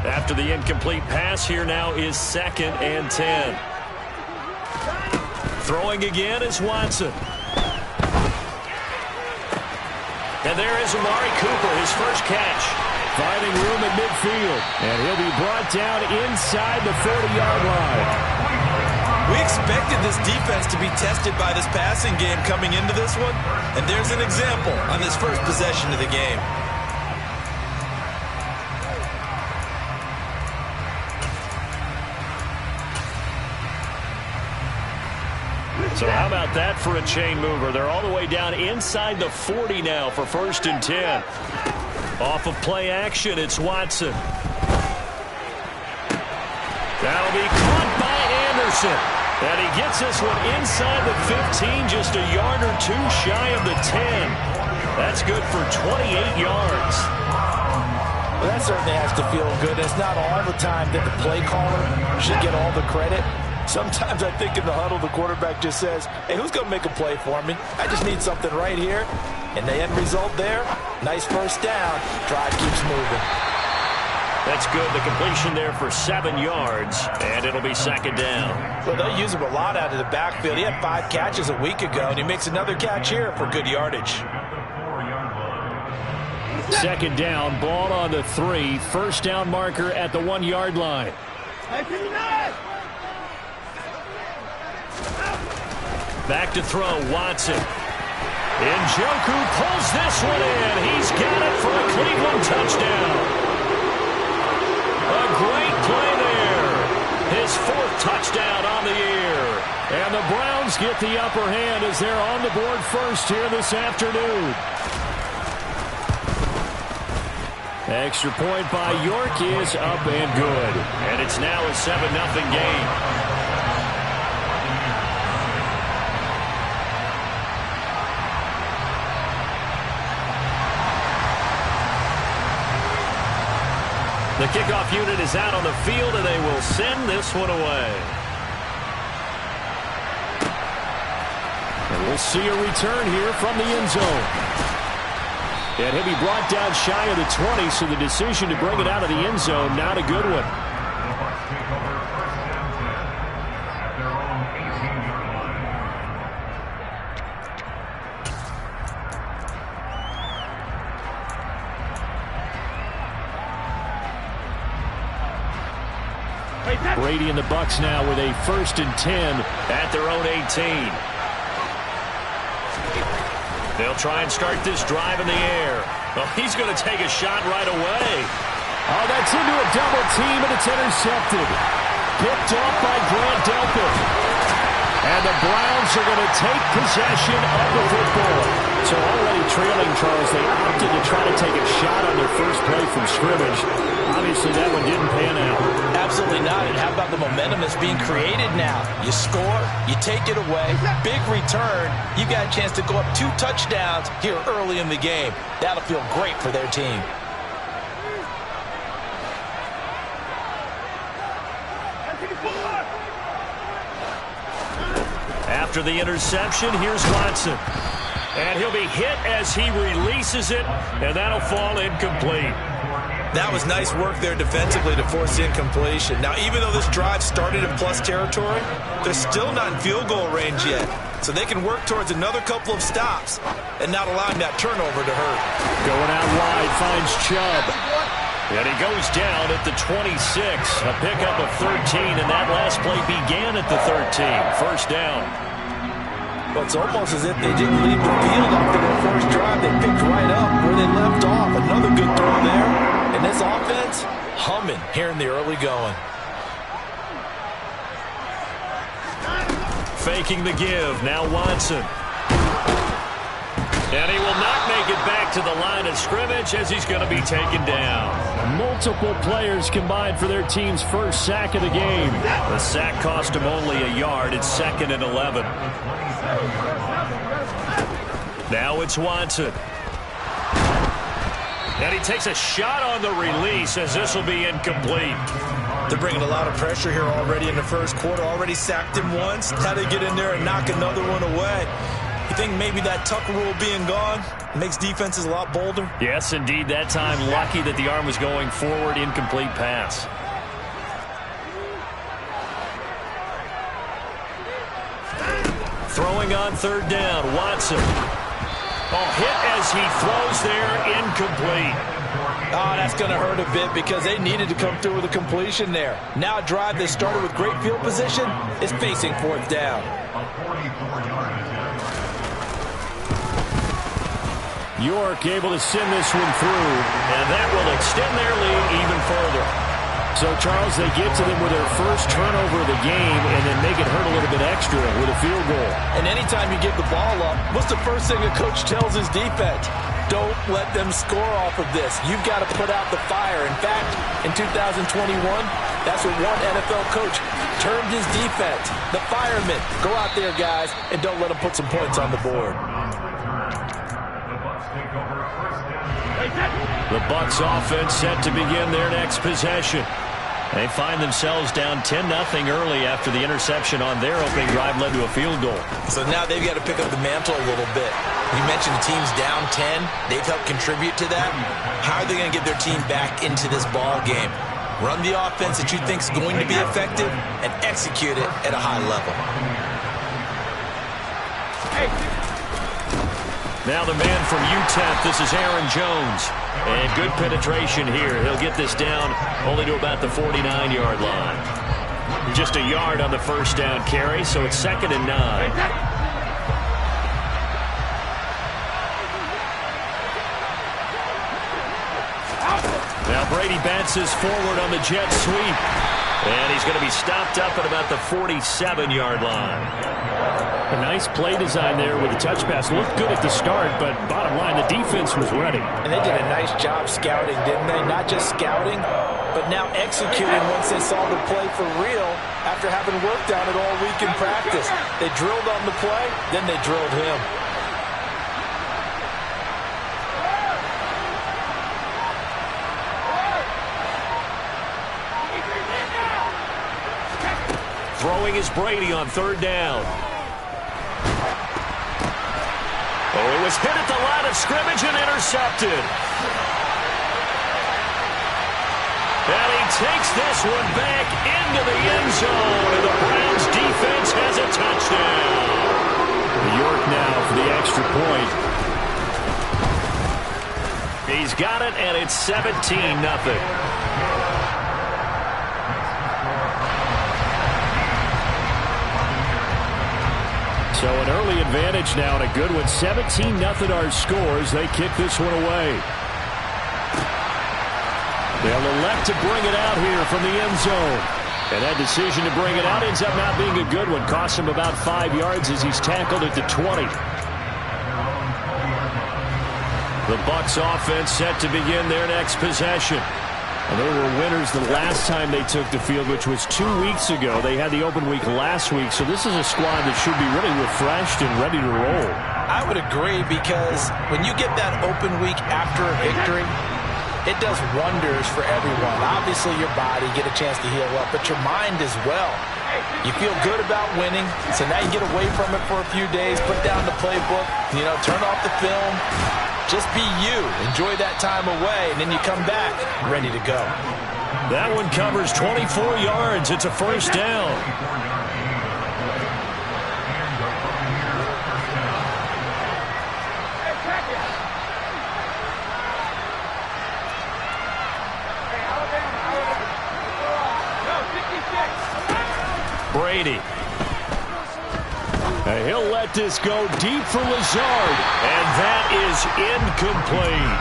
After the incomplete pass, here now is 2nd and 10. Throwing again is Watson. And there is Amari Cooper, his first catch. Finding room at midfield. And he'll be brought down inside the 40-yard line. We expected this defense to be tested by this passing game coming into this one. And there's an example on this first possession of the game. So how about that for a chain mover? They're all the way down inside the 40 now for 1st and 10. Off of play action, it's Watson. That'll be caught by Anderson. And he gets this one inside the 15, just a yard or two shy of the 10. That's good for 28 yards. Well, that certainly has to feel good. It's not all the time that the play caller should get all the credit. Sometimes I think in the huddle, the quarterback just says, hey, who's going to make a play for me? I just need something right here. And the end result there, nice first down. Drive keeps moving. That's good. The completion there for 7 yards, and it'll be 2nd down. Well, they'll use him a lot out of the backfield. He had 5 catches a week ago, and he makes another catch here for good yardage. 2nd down, ball on the 3. First down marker at the 1-yard line. Back to throw, Watson. Njoku pulls this one in. He's got it for a Cleveland touchdown. A great play there. His 4th touchdown on the year. And the Browns get the upper hand as they're on the board first here this afternoon. Extra point by York is up and good. And it's now a 7-0 game. The kickoff unit is out on the field, and they will send this one away. And we'll see a return here from the end zone. And he'll be brought down shy of the 20, so the decision to bring it out of the end zone, not a good one. Brady and the Bucs now with a 1st and 10 at their own 18. They'll try and start this drive in the air. Well, he's going to take a shot right away. Oh, that's into a double team, and it's intercepted. Picked off by Grant Delpit. And the Browns are going to take possession of the football. So already trailing, Charles, they opted to try to take a shot on their first play from scrimmage. Obviously, that one didn't pan out. Absolutely not. And how about the momentum that's being created now? You score, you take it away, big return. You got a chance to go up 2 touchdowns here early in the game. That'll feel great for their team. After the interception, here's Watson. And he'll be hit as he releases it, and that'll fall incomplete. That was nice work there defensively to force the incompletion. Now, even though this drive started in plus territory, they're still not in field goal range yet. So they can work towards another couple of stops and not allowing that turnover to hurt. Going out wide, finds Chubb. And he goes down at the 26. A pickup of 13, and that last play began at the 13. First down. Well, it's almost as if they didn't leave the field after their first drive. They picked right up where they left off. Another good throw there. And this offense, humming here in the early going. Faking the give. Now Watson. And he will not make it back to the line of scrimmage as he's going to be taken down. Multiple players combined for their team's first sack of the game. The sack cost him only a yard. It's 2nd and 11. Now it's Watson. And he takes a shot on the release as this will be incomplete. They're bringing a lot of pressure here already in the first quarter. Already sacked him once. Had to get in there and knock another one away. You think maybe that tuck rule being gone makes defenses a lot bolder? Yes, indeed. That time, lucky that the arm was going forward. Incomplete pass. Throwing on third down, Watson. Oh, hit as he throws there, incomplete. Oh, that's going to hurt a bit because they needed to come through with a completion there. Now a drive that started with great field position is facing fourth down. York able to send this one through. And that will extend their lead even further. So, Charles, they get to them with their first turnover of the game and then make it hurt a little bit extra with a field goal. And anytime you give the ball up, what's the first thing a coach tells his defense? Don't let them score off of this. You've got to put out the fire. In fact, in 2021, that's what one NFL coach termed his defense. The firemen. Go out there, guys, and don't let them put some points on the board. The Bucs offense set to begin their next possession. They find themselves down 10-0 early after the interception on their opening drive led to a field goal. So now they've got to pick up the mantle a little bit. You mentioned the team's down 10. They've helped contribute to that. How are they going to get their team back into this ball game? Run the offense that you think is going to be effective and execute it at a high level. Now the man from UTEP, this is Aaron Jones. And good penetration here. He'll get this down only to about the 49-yard line. Just a yard on the first down carry, so it's 2nd and 9. Now Brady bounces forward on the jet sweep. And he's going to be stopped up at about the 47-yard line. A nice play design there with the touch pass. Looked good at the start, but bottom line, the defense was ready. And they did a nice job scouting, didn't they? Not just scouting, but now executing once they saw the play for real after having worked on it all week in practice. They drilled on the play, then they drilled him. Throwing is Brady on third down. Oh, it was hit at the line of scrimmage and intercepted. And he takes this one back into the end zone, and the Browns defense has a touchdown. York now for the extra point. He's got it, and it's 17-0. So an early advantage now and a good one. 17-0 our scores. They kick this one away. They'll elect to bring it out here from the end zone. And that decision to bring it out ends up not being a good one. Costs him about 5 yards as he's tackled at the 20. The Bucs offense set to begin their next possession. And they were winners the last time they took the field, which was 2 weeks ago. They had the open week last week, so this is a squad that should be really refreshed and ready to roll. I would agree, because when you get that open week after a victory, it does wonders for everyone. Obviously, your body, get a chance to heal up, but your mind as well. You feel good about winning, so now you get away from it for a few days, put down the playbook, turn off the film. Just be you. Enjoy that time away, and then you come back ready to go. That one covers 24 yards. It's a first down. Brady. And he'll let this go deep for Lazard. And that is incomplete.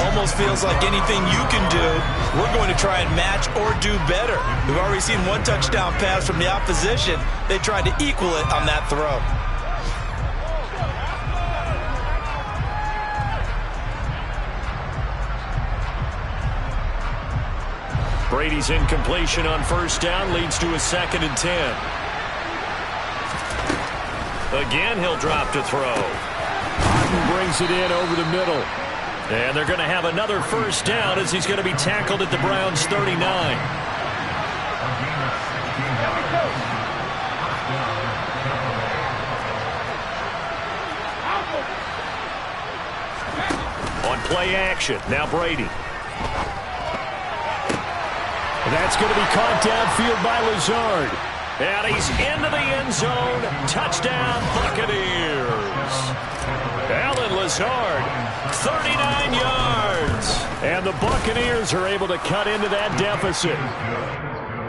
Almost feels like anything you can do, we're going to try and match or do better. We've already seen one touchdown pass from the opposition. They tried to equal it on that throw. Brady's incompletion on first down leads to a 2nd and 10. Again, he'll drop to throw. Martin brings it in over the middle. And they're going to have another first down as he's going to be tackled at the Browns' 39. play action. Now Brady. That's going to be caught downfield by Lazard. And he's into the end zone. Touchdown, Buccaneers. Alan Lazard, 39 yards. And the Buccaneers are able to cut into that deficit.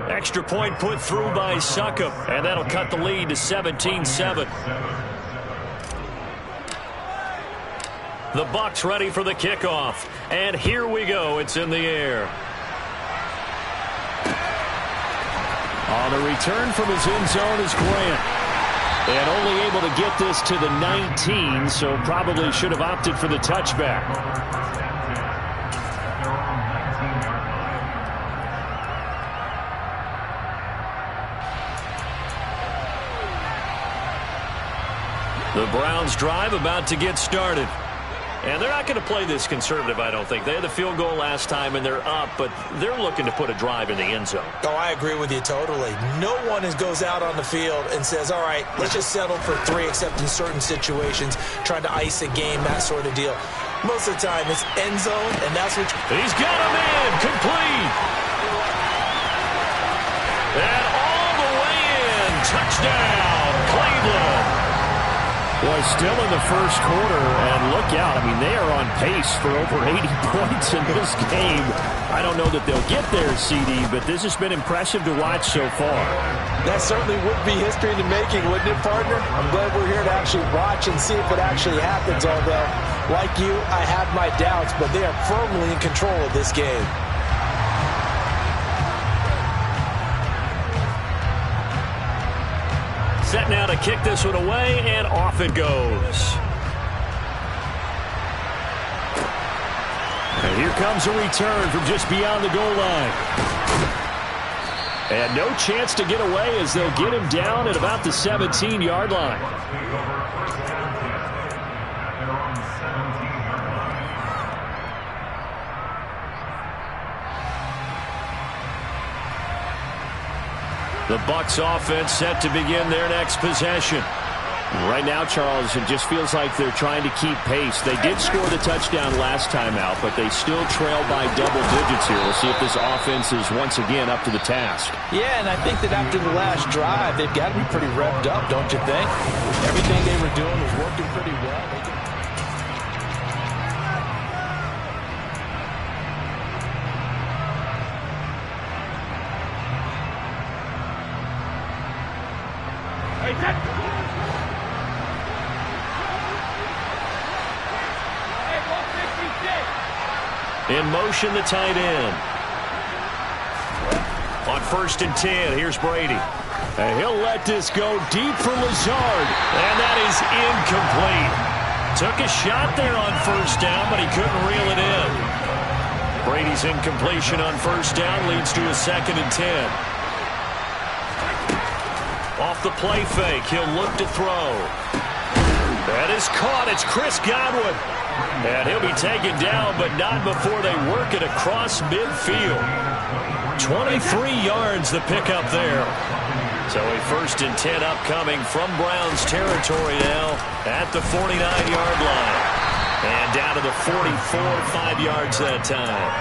Extra point put through by Succop, and that'll cut the lead to 17-7. The Bucs ready for the kickoff. And here we go. It's in the air. On the return from his end zone is Grant. And only able to get this to the 19, so probably should have opted for the touchback. The Browns drive about to get started. And they're not going to play this conservative, I don't think. They had the field goal last time, and they're up, but they're looking to put a drive in the end zone. Oh, I agree with you totally. No one goes out on the field and says, all right, let's just settle for 3, except in certain situations, trying to ice a game, that sort of deal. Most of the time, it's end zone, and that's what He's got him in, complete. And all the way in, touchdown, Cleveland. Boy, still in the first quarter, and look out. I mean, they are on pace for over 80 points in this game. I don't know that they'll get there, CD, but this has been impressive to watch so far. That certainly would be history in the making, wouldn't it, partner? I'm glad we're here to actually watch and see if it actually happens, although, like you, I have my doubts, but they are firmly in control of this game. Set now to kick this one away, and off it goes. And here comes a return from just beyond the goal line. And no chance to get away as they'll get him down at about the 17-yard line. The Bucs offense set to begin their next possession. Right now, Charles, it just feels like they're trying to keep pace. They did score the touchdown last time out, but they still trail by double digits here. We'll see if this offense is once again up to the task. Yeah, and I think that after the last drive, they've got to be pretty revved up, don't you think? Everything they were doing was working pretty well. In motion, the tight end. On 1st and 10, here's Brady. And he'll let this go deep for Lazard. And that is incomplete. Took a shot there on 1st down, but he couldn't reel it in. Brady's incompletion on 1st down leads to a 2nd and 10. Off the play fake, he'll look to throw. That is caught. It's Chris Godwin. And he'll be taken down, but not before they work it across midfield. 23 yards the pickup there. So a 1st and 10 upcoming from Browns territory now at the 49-yard line. And down to the 44, 5 yards that time.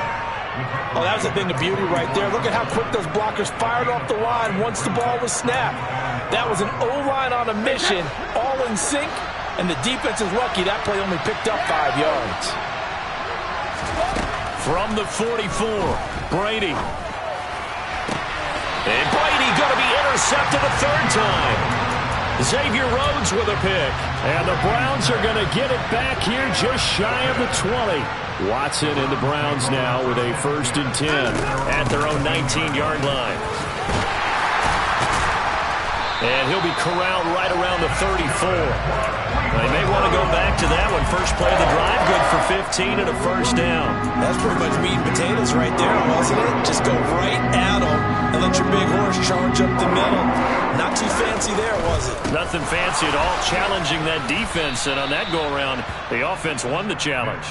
Oh, that was a thing of beauty right there. Look at how quick those blockers fired off the line once the ball was snapped. That was an O-line on a mission, all in sync, and the defense is lucky that play only picked up 5 yards. From the 44, Brady. And Brady going to be intercepted a 3rd time. Xavier Rhodes with a pick. And the Browns are going to get it back here just shy of the 20. Watson and the Browns now with a 1st and 10 at their own 19-yard line. And he'll be corralled right around the 34. They may want to go back to that one. First play of the drive, good for 15 and a 1st down. That's pretty much meat and potatoes right there, wasn't it? Just go right at them and let your big horse charge up the middle. Not too fancy there, was it? Nothing fancy at all, challenging that defense. And on that go-around, the offense won the challenge.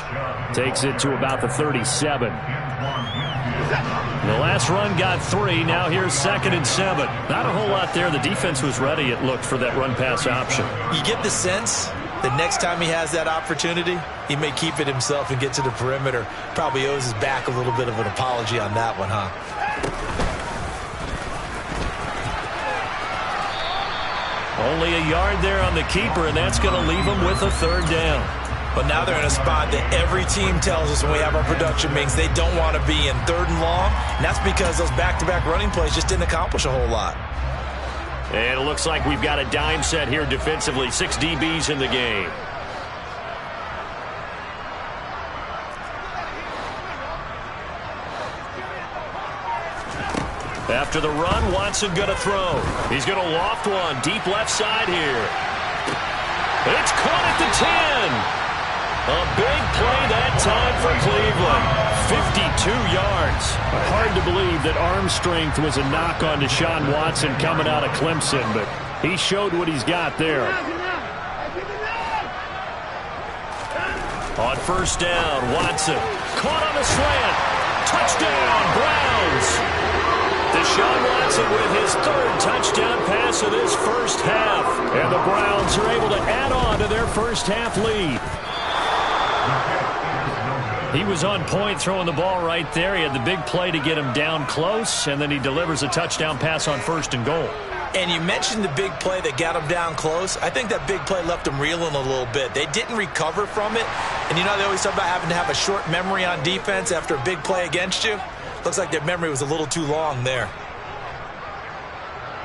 Takes it to about the 37. The last run got 3. Now here's 2nd and 7. Not a whole lot there. The defense was ready, it looked, for that run-pass option. You get the sense The next time he has that opportunity, he may keep it himself and get to the perimeter. Probably owes his back a little bit of an apology on that one, huh? Only a yard there on the keeper, and that's going to leave him with a third down. But now they're in a spot that every team tells us when we have our production meetings they don't want to be in, 3rd and long. And that's because those back-to-back running plays just didn't accomplish a whole lot. And it looks like we've got a dime set here defensively. 6 DBs in the game. After the run, Watson going to throw. He's going to loft one deep left side here. It's caught at the 10. A big play that time for Cleveland. 52 yards. Hard to believe that arm strength was a knock on Deshaun Watson coming out of Clemson, but he showed what he's got there. On first down, Watson caught on a slant. Touchdown, Browns. Deshaun Watson with his 3rd touchdown pass of this first half. And the Browns are able to add on to their first half lead. He was on point throwing the ball right there. He had the big play to get him down close, and then he delivers a touchdown pass on 1st and goal. And you mentioned the big play that got him down close. I think that big play left him reeling a little bit. They didn't recover from it. And you know they always talk about having to have a short memory on defense after a big play against you. Looks like their memory was a little too long there.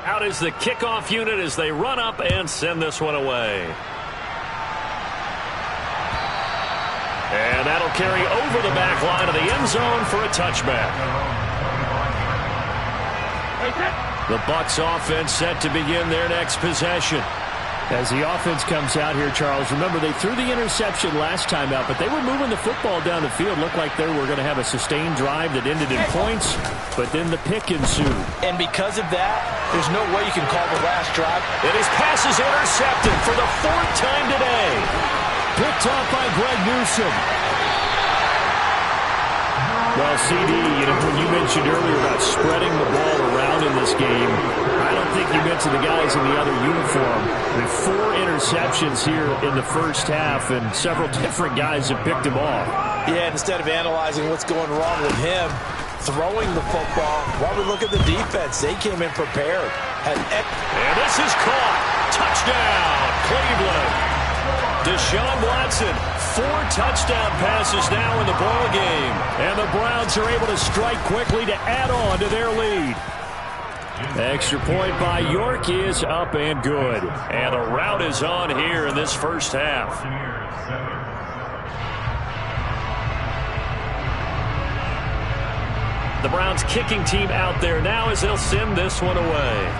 Out is the kickoff unit as they run up and send this one away. And that'll carry over the back line of the end zone for a touchback. The Bucs offense set to begin their next possession. As the offense comes out here, Charles, remember they threw the interception last time out, but they were moving the football down the field. Looked like they were going to have a sustained drive that ended in points, but then the pick ensued. And because of that, there's no way you can call the last drive. And his pass is intercepted for the 4th time today. Picked off by Greg Newsome. Well, CD, when you mentioned earlier about spreading the ball around in this game, I don't think you meant to the guys in the other uniform. I mean, 4 interceptions here in the first half, and several different guys have picked him off. Yeah, instead of analyzing what's going wrong with him, throwing the football, while we look at the defense, they came in prepared. And this is caught. Touchdown, Cleveland. Deshaun Watson, 4 touchdown passes now in the ball game. And the Browns are able to strike quickly to add on to their lead. Extra point by York is up and good. And a rout is on here in this first half. The Browns kicking team out there now as they'll send this one away.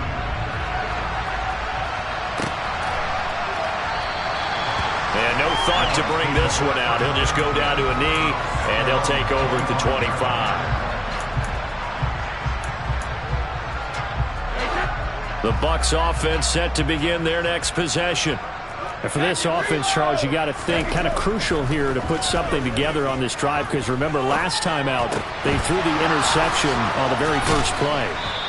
And no thought to bring this one out. He'll just go down to a knee, and they'll take over at the 25. The Bucs offense set to begin their next possession. And for this offense, Charles, you got to think kind of crucial here to put something together on this drive, because remember last time out they threw the interception on the very first play.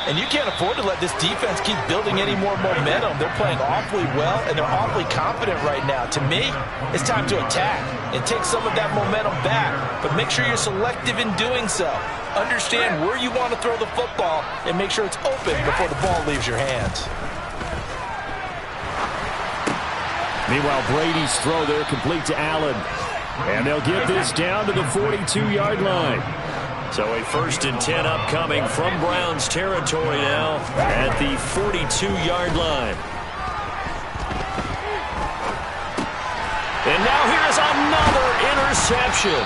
And you can't afford to let this defense keep building any more momentum. They're playing awfully well, and they're awfully confident right now. To me, it's time to attack and take some of that momentum back, but make sure you're selective in doing so. Understand where you want to throw the football and make sure it's open before the ball leaves your hands. Meanwhile, Brady's throw there complete to Allen. And they'll get this down to the 42-yard line. So a 1st and 10 upcoming from Browns territory now at the 42-yard line. And now here is another interception.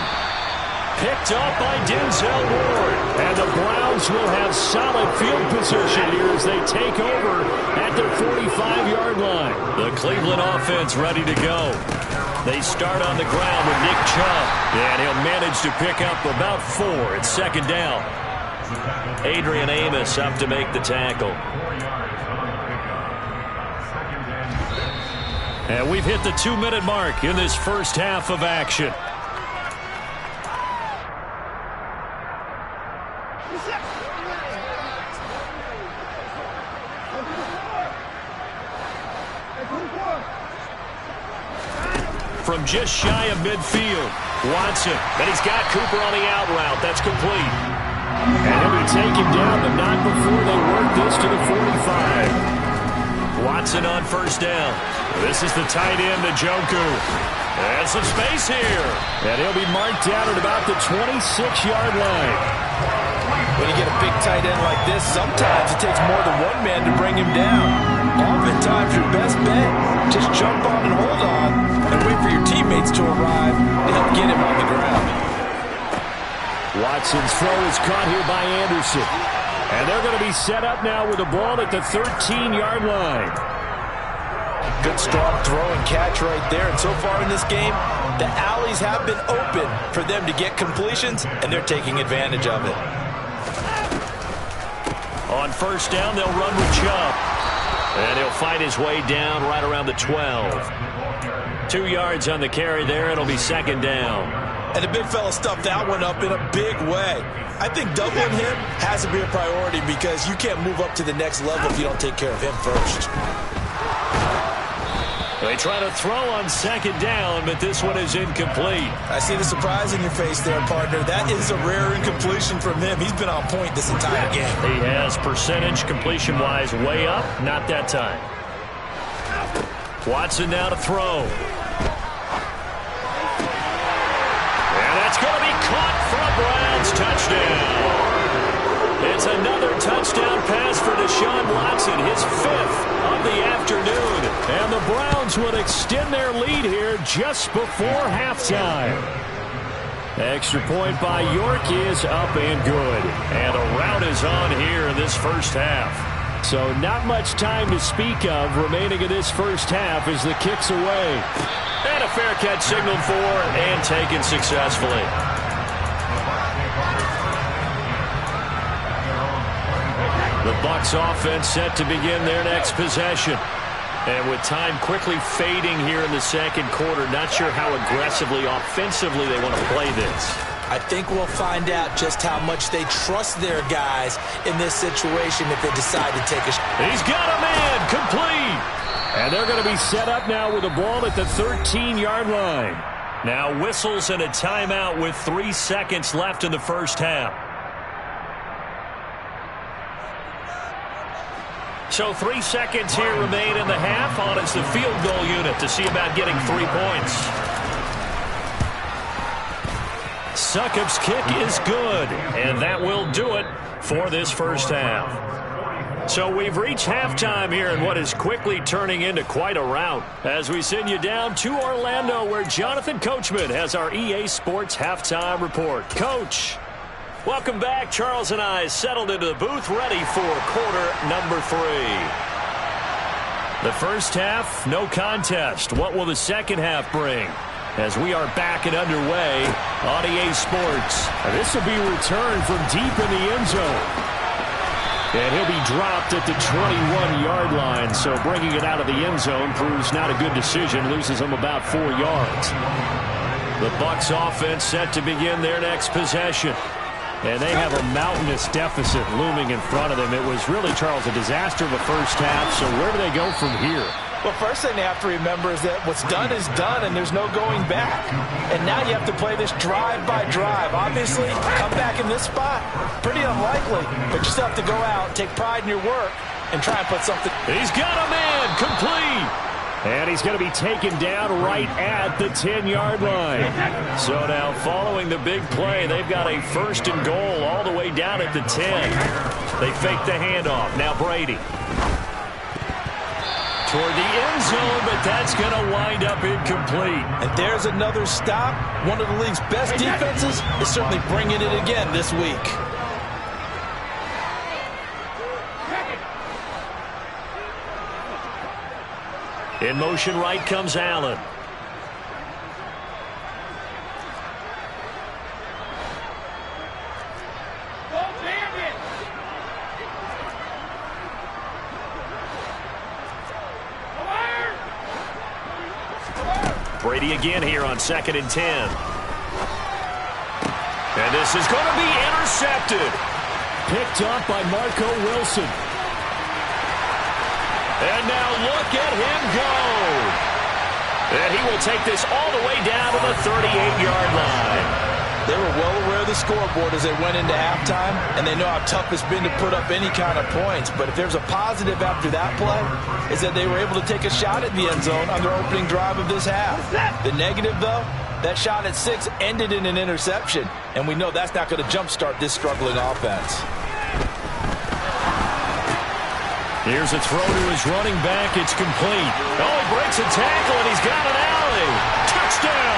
Picked up by Denzel Ward. And the Browns will have solid field position here as they take over at their 45-yard line. The Cleveland offense ready to go. They start on the ground with Nick Chubb, and he'll manage to pick up about 4 at 2nd down. Adrian Amos up to make the tackle. And we've hit the 2-minute mark in this first half of action. from just shy of midfield. Watson, and he's got Cooper on the out route. That's complete. And he'll be taken down, but not before they work this to the 45. Watson on first down. This is the tight end, Njoku. And some space here. And he'll be marked down at about the 26-yard line. When you get a big tight end like this, sometimes it takes more than one man to bring him down. Oftentimes, your best bet, just jump on and hold on and wait for your teammates to arrive to help get him on the ground. Watson's throw is caught here by Anderson. And they're going to be set up now with the ball at the 13-yard line. Good strong throw and catch right there. And so far in this game, the alleys have been open for them to get completions, and they're taking advantage of it. On first down, they'll run with Chubb. And he'll fight his way down right around the 12. 2 yards on the carry there. It'll be second down. And the big fella stuffed that one up in a big way. I think doubling him has to be a priority because you can't move up to the next level if you don't take care of him first. They try to throw on second down, but this one is incomplete. I see the surprise in your face there, partner. That is a rare incompletion from him. He's been on point this entire game. He has percentage completion-wise way up. Not that time. Watson now to throw. And that's going to be caught for a Browns touchdown. It's another touchdown pass for Deshaun Watson, his 5th of the afternoon. And the Browns would extend their lead here just before halftime. Extra point by York is up and good. And a rout is on here in this first half. So not much time to speak of remaining in this first half as the kick's away. And a fair catch signaled for and taken successfully. The Bucs offense set to begin their next possession. And with time quickly fading here in the second quarter, not sure how aggressively, offensively they want to play this. I think we'll find out just how much they trust their guys in this situation if they decide to take a shot. He's got a man, complete. And they're going to be set up now with a ball at the 13-yard line. Now whistles and a timeout with 3 seconds left in the first half. So 3 seconds here remain in the half. On is the field goal unit to see about getting 3 points. Succop's kick is good, and that will do it for this first half. So we've reached halftime here in what is quickly turning into quite a rout as we send you down to Orlando where Jonathan Coachman has our EA Sports halftime report. Coach, welcome back. Charles and I settled into the booth ready for quarter number 3. The first half, no contest. What will the second half bring? As we are back and underway on EA Sports. This will be returned from deep in the end zone. And he'll be dropped at the 21-yard line, so bringing it out of the end zone proves not a good decision, loses him about 4 yards. The Bucs offense set to begin their next possession. And they have a mountainous deficit looming in front of them. It was really, Charles, a disaster of a first half, so where do they go from here? Well, first thing they have to remember is that what's done is done, and there's no going back. And now you have to play this drive by drive. Obviously, come back in this spot, pretty unlikely. But you still have to go out, take pride in your work, and try and put something. He's got a man, complete. And he's going to be taken down right at the 10-yard line. So now following the big play, they've got a first and goal all the way down at the 10. They fake the handoff. Now Brady. Toward the end zone, but that's going to wind up incomplete. And there's another stop. One of the league's best defenses is certainly bringing it again this week. In motion right comes Allen. Brady again here on 2nd and 10. And this is going to be intercepted. Picked up by Marco Wilson. And now look at him go. And he will take this all the way down to the 38-yard line. They were well aware of the scoreboard as they went into halftime, and they know how tough it's been to put up any kind of points. But if there's a positive after that play, is that they were able to take a shot at the end zone on their opening drive of this half. The negative, though, that shot at 6 ended in an interception, and we know that's not going to jumpstart this struggling offense. Here's a throw to his running back. It's complete. Oh, he breaks a tackle, and he's got an alley. Touchdown!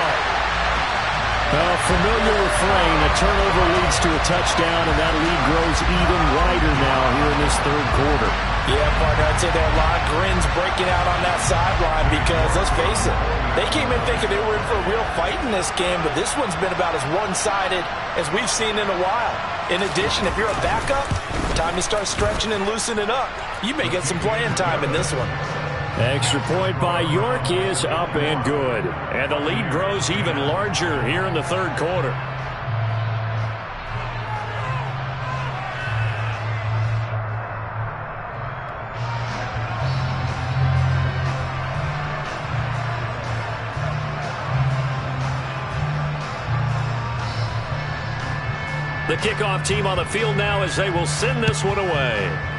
A familiar refrain. A turnover leads to a touchdown, and that lead grows even wider now here in this third quarter. Yeah, partner, I'd say there are a lot of grins breaking out on that sideline because, let's face it, they came in thinking they were in for a real fight in this game, but this one's been about as one-sided as we've seen in a while. In addition, if you're a backup, time to start stretching and loosening up. You may get some playing time in this one. Extra point by York is up and good. And the lead grows even larger here in the third quarter. The kickoff team on the field now as they will send this one away.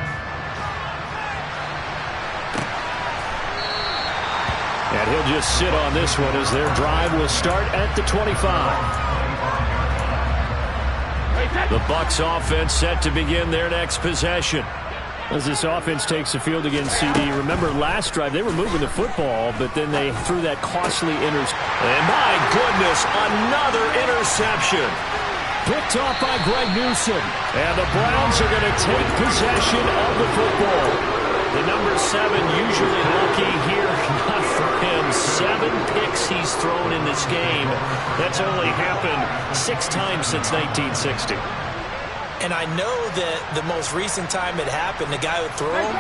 And he'll just sit on this one as their drive will start at the 25. The Bucs offense set to begin their next possession. As this offense takes the field against CD, remember last drive they were moving the football, but then they threw that costly interception. And my goodness, another interception. Picked off by Greg Newsome. And the Browns are going to take possession of the football. The number 7 usually lucky here, not for him. 7 picks he's thrown in this game. That's only happened 6 times since 1960. And I know that the most recent time it happened, the guy who threw him,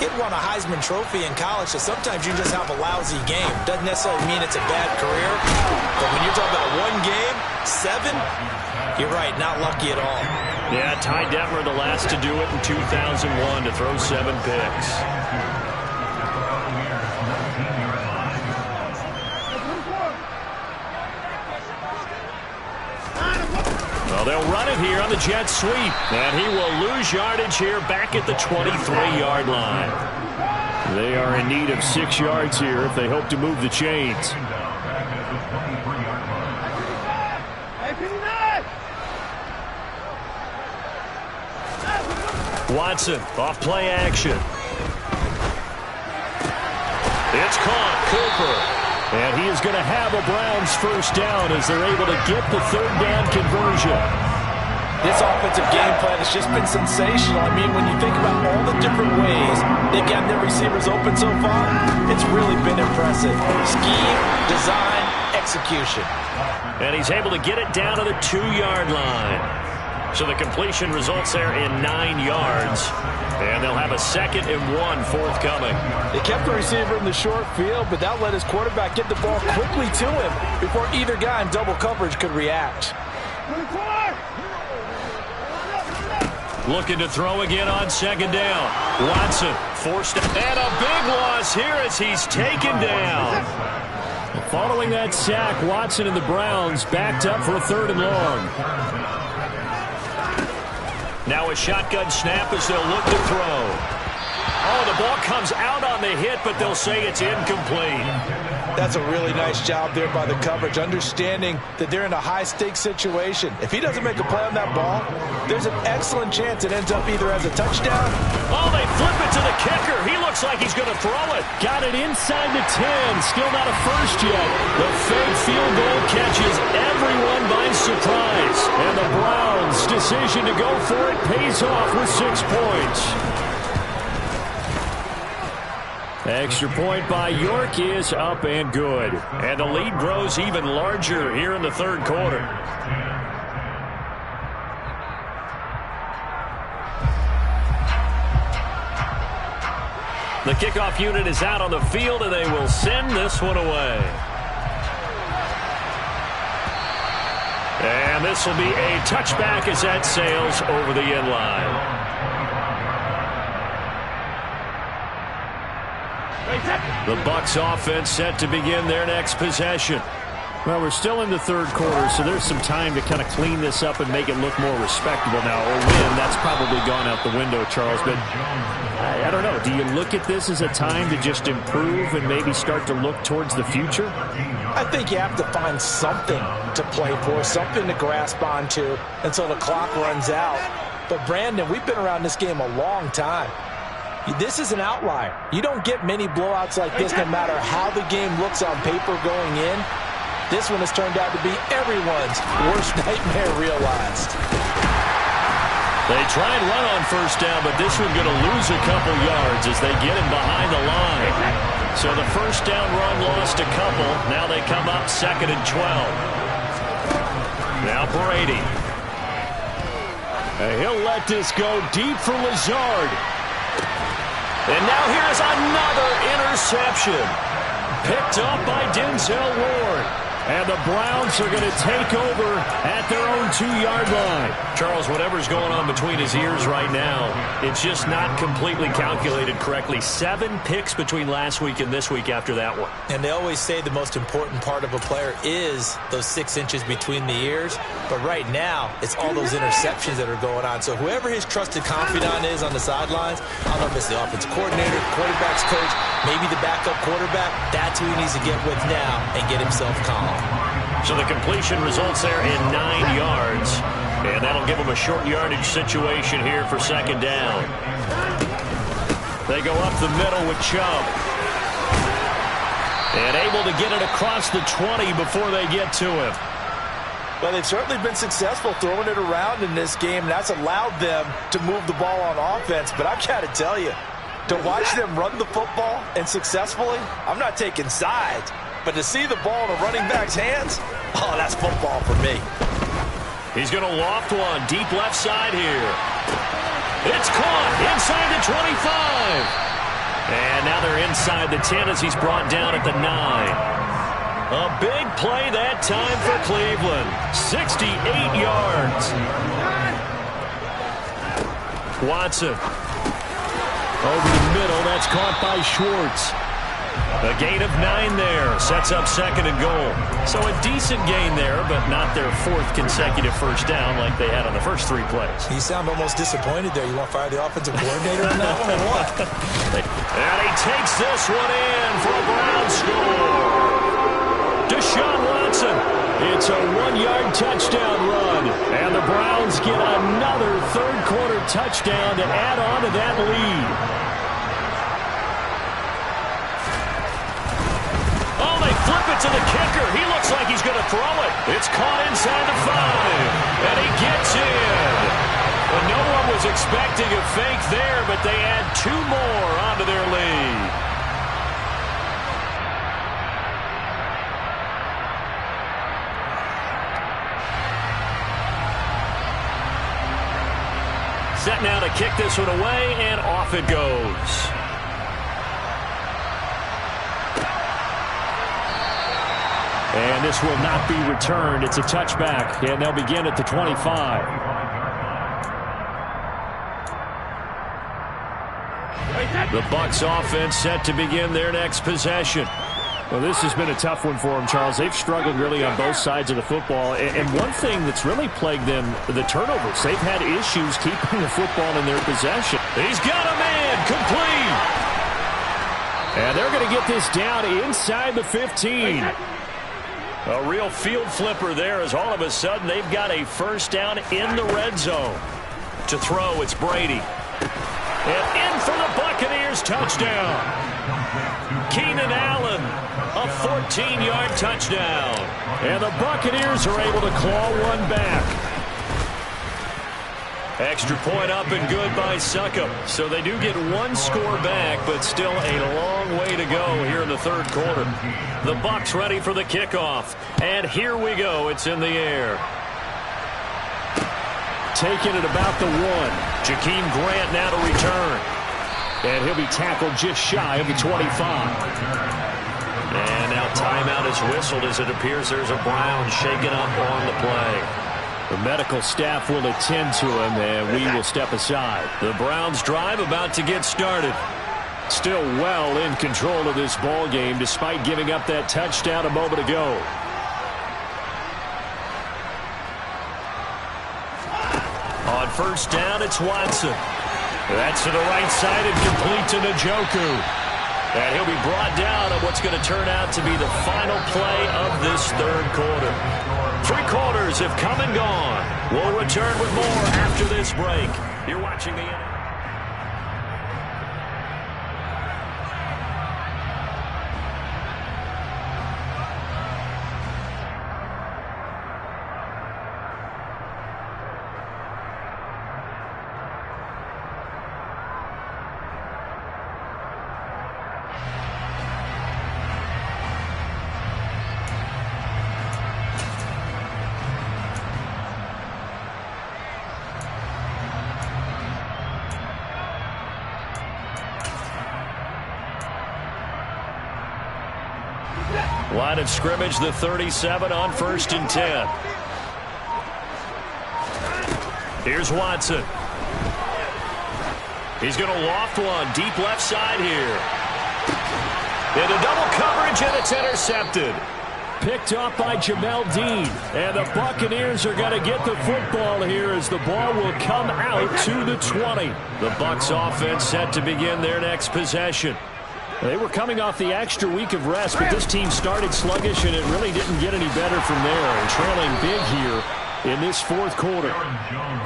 he'd won a Heisman Trophy in college, so sometimes you just have a lousy game. Doesn't necessarily mean it's a bad career, but when you're talking about one game, 7, you're right, not lucky at all. Yeah, Ty Detmer the last to do it in 2001 to throw 7 picks. Well, they'll run it here on the jet sweep. And he will lose yardage here back at the 23-yard line. They are in need of 6 yards here if they hope to move the chains. Watson, off play action. It's caught, Cooper. And he is going to have a Browns first down as they're able to get the third down conversion. This offensive game plan has just been sensational. I mean, when you think about all the different ways they've gotten their receivers open so far, it's really been impressive. Scheme, design, execution. And he's able to get it down to the 2-yard line. So the completion results there in 9 yards. And they'll have a 2nd and 1 forthcoming. They kept the receiver in the short field, but that let his quarterback get the ball quickly to him before either guy in double coverage could react. Looking to throw again on 2nd down. Watson forced it. And a big loss here as he's taken down. Following that sack, Watson and the Browns backed up for a 3rd and long. Now a shotgun snap as they'll look to throw. Oh, the ball comes out on the hit, but they'll say it's incomplete. That's a really nice job there by the coverage, understanding that they're in a high-stakes situation. If he doesn't make a play on that ball, there's an excellent chance it ends up either as a touchdown. Oh, they flip it to the kicker. He looks like he's going to throw it. Got it inside the 10. Still not a first yet. The fake field goal catches everyone by surprise. And the Browns' decision to go for it pays off with 6 points. Extra point by York is up and good. And the lead grows even larger here in the third quarter. The kickoff unit is out on the field, and they will send this one away. And this will be a touchback as that sails over the end line. The Bucs offense set to begin their next possession. Well, we're still in the third quarter, so there's some time to kind of clean this up and make it look more respectable now. A win, that's probably gone out the window, Charles. But I don't know. Do you look at this as a time to just improve and maybe start to look towards the future? I think you have to find something to play for, something to grasp onto until the clock runs out. But, Brandon, we've been around this game a long time. This is an outlier. You don't get many blowouts like this no matter how the game looks on paper going in. This one has turned out to be everyone's worst nightmare realized. They try and run on first down, but this one going to lose a couple yards as they get him behind the line. So the first down run lost a couple. Now they come up 2nd and 12. Now Brady. He'll let this go deep for Lazard. And now here's another interception. Picked up by Denzel Ward. And the Browns are going to take over at their own 2-yard line. Charles, whatever's going on between his ears right now, it's just not completely calculated correctly. 7 picks between last week and this week after that one. And they always say the most important part of a player is those 6 inches between the ears. But right now, it's all those interceptions that are going on. So whoever his trusted confidant is on the sidelines, I don't know if it's the offensive coordinator, quarterback's coach, maybe the backup quarterback, that's who he needs to get with now and get himself calm. So the completion results there in 9 yards. And that'll give them a short yardage situation here for 2nd down. They go up the middle with Chubb. And able to get it across the 20 before they get to him. Well, they've certainly been successful throwing it around in this game. That's allowed them to move the ball on offense. But I've got to tell you, to watch them run the football and successfully, I'm not taking sides. But to see the ball in a running back's hands, oh, that's football for me. He's going to loft one deep left side here. It's caught inside the 25. And now they're inside the 10 as he's brought down at the 9. A big play that time for Cleveland. 68 yards. Watson. Over the middle, that's caught by Schwartz. A gain of 9 there. Sets up 2nd and goal. So a decent gain there, but not their 4th consecutive first down like they had on the first 3 plays. You sound almost disappointed there. You want to fire the offensive coordinator on that one or what? And he takes this one in for a Brown score. Deshaun Watson. It's a 1-yard touchdown run. And the Browns get another third-quarter touchdown to add on to that lead. Flip it to the kicker. He looks like he's going to throw it. It's caught inside the 5. And he gets in. Well, no one was expecting a fake there, but they add 2 more onto their lead. Set now to kick this one away, and off it goes. And this will not be returned. It's a touchback, and they'll begin at the 25. The Bucs offense set to begin their next possession. Well, this has been a tough one for them, Charles. They've struggled really on both sides of the football. And one thing that's really plagued them, the turnovers. They've had issues keeping the football in their possession. He's got a man complete. And they're going to get this down inside the 15. A real field flipper there as all of a sudden they've got a first down in the red zone. To throw, it's Brady. And in for the Buccaneers touchdown. Keenan Allen, a 14-yard touchdown. And the Buccaneers are able to claw one back. Extra point up and good by Succop. So they do get 1 score back, but still a long way to go here in the third quarter. The Bucs ready for the kickoff. And here we go. It's in the air. Taking it about the 1. Jakeem Grant now to return. And he'll be tackled just shy of the 25. And now timeout is whistled as it appears there's a Brown shaken up on the play. The medical staff will attend to him, and we will step aside. The Browns drive about to get started. Still well in control of this ball game despite giving up that touchdown a moment ago. On first down, it's Watson. That's to the right side and complete to Njoku. And he'll be brought down on what's going to turn out to be the final play of this third quarter. 3 quarters have come and gone. We'll return with more after this break. You're watching the... Line of scrimmage, the 37 on first and 10. Here's Watson. He's going to loft one deep left side here. Into double coverage, and it's intercepted. Picked up by Jamel Dean. And the Buccaneers are going to get the football here as the ball will come out to the 20. The Bucs offense set to begin their next possession. They were coming off the extra week of rest, but this team started sluggish, and it really didn't get any better from there. And trailing big here in this fourth quarter.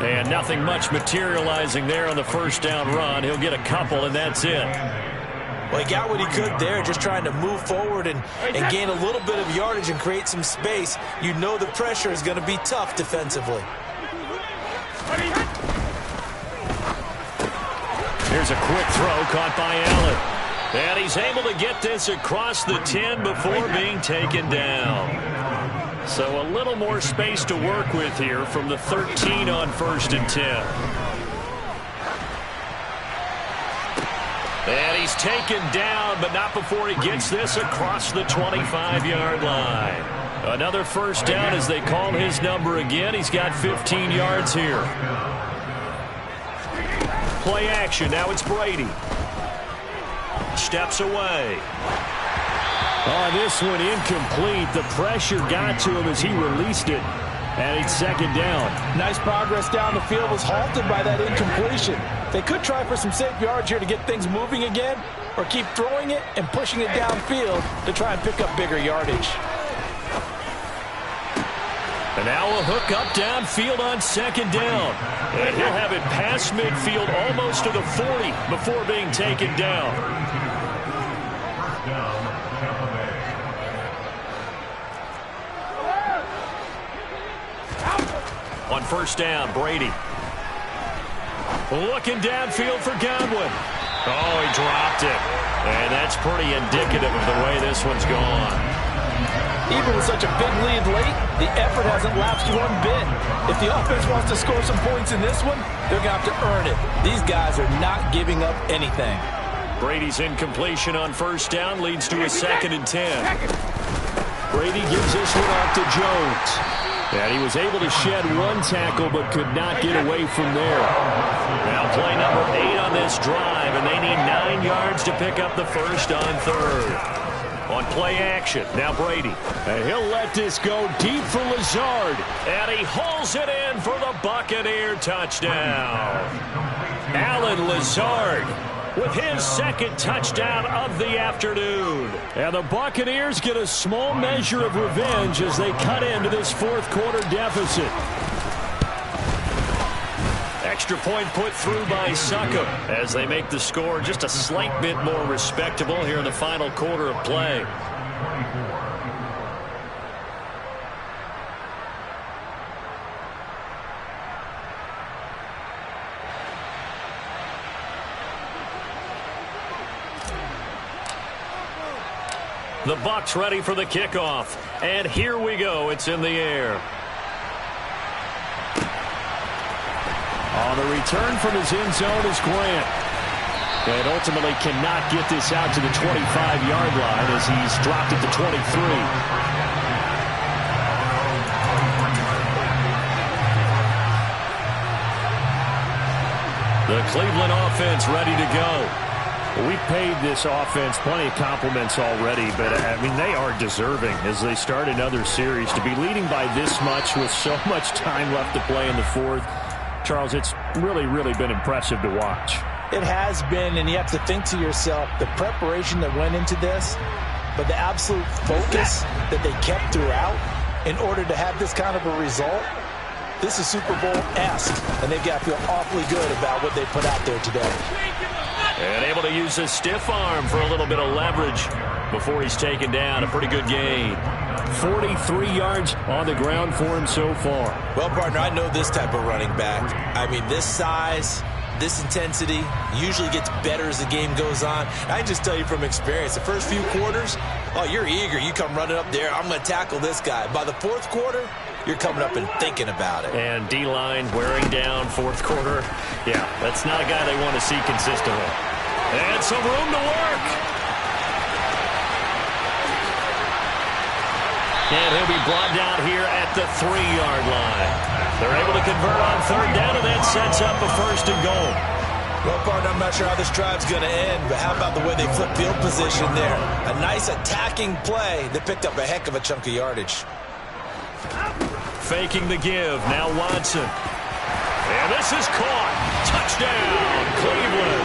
And nothing much materializing there on the first down run. He'll get a couple, and that's it. Well, he got what he could there, just trying to move forward and gain a little bit of yardage and create some space. You know the pressure is going to be tough defensively. Here's a quick throw caught by Allen. And he's able to get this across the 10 before being taken down. So a little more space to work with here from the 13 on first and 10. And he's taken down, but not before he gets this across the 25-yard line. Another first down as they call his number again. He's got 15 yards here. Play action. Now it's Brady. Steps away. On this one, incomplete. The pressure got to him as he released it. And it's second down. Nice progress down the field was halted by that incompletion. They could try for some safe yards here to get things moving again, or keep throwing it and pushing it downfield to try and pick up bigger yardage. And now a hook up downfield on second down. And he'll have it past midfield almost to the 40 before being taken down. On first down, Brady. Looking downfield for Godwin. Oh, he dropped it. And that's pretty indicative of the way this one's gone. Even with such a big lead late, the effort hasn't lapsed one bit. If the offense wants to score some points in this one, they're going to have to earn it. These guys are not giving up anything. Brady's incompletion on first down leads to a second and 10. Brady gives this one off to Jones. And he was able to shed one tackle but could not get away from there. Now play number 8 on this drive, and they need 9 yards to pick up the first on third. On play action, now Brady. And he'll let this go deep for Lazard. And he hauls it in for the Buccaneer touchdown. Alan Lazard with his second touchdown of the afternoon. And the Buccaneers get a small measure of revenge as they cut into this fourth quarter deficit. Extra point put through by Succop as they make the score just a slight bit more respectable here in the final quarter of play. The Bucs ready for the kickoff. And here we go. It's in the air. On the return from his end zone is Grant. And ultimately cannot get this out to the 25-yard line as he's dropped it to 23. The Cleveland offense ready to go. We've paid this offense plenty of compliments already, but, I mean, they are deserving as they start another series. To be leading by this much with so much time left to play in the fourth, Charles, it's really, really been impressive to watch. It has been, and you have to think to yourself, the preparation that went into this, but the absolute focus that they kept throughout in order to have this kind of a result. This is Super Bowl-esque, and they've got to feel awfully good about what they put out there today. And able to use his stiff arm for a little bit of leverage before he's taken down. A pretty good gain. 43 yards on the ground for him so far. Well, partner, I know this type of running back. I mean, this size, this intensity usually gets better as the game goes on. I just tell you from experience, the first few quarters, oh, you're eager. You come running up there, I'm going to tackle this guy. By the fourth quarter, you're coming up and thinking about it. And D-line wearing down fourth quarter. Yeah, that's not a guy they want to see consistently. And some room to work. And he'll be brought down here at the 3-yard line. They're able to convert on third down, and that sets up a first and goal. Well, partner, I'm not sure how this drive's going to end, but how about the way they flip field position there? A nice attacking play that picked up a heck of a chunk of yardage. Faking the give. Now Watson. And this is caught. Touchdown, Cleveland.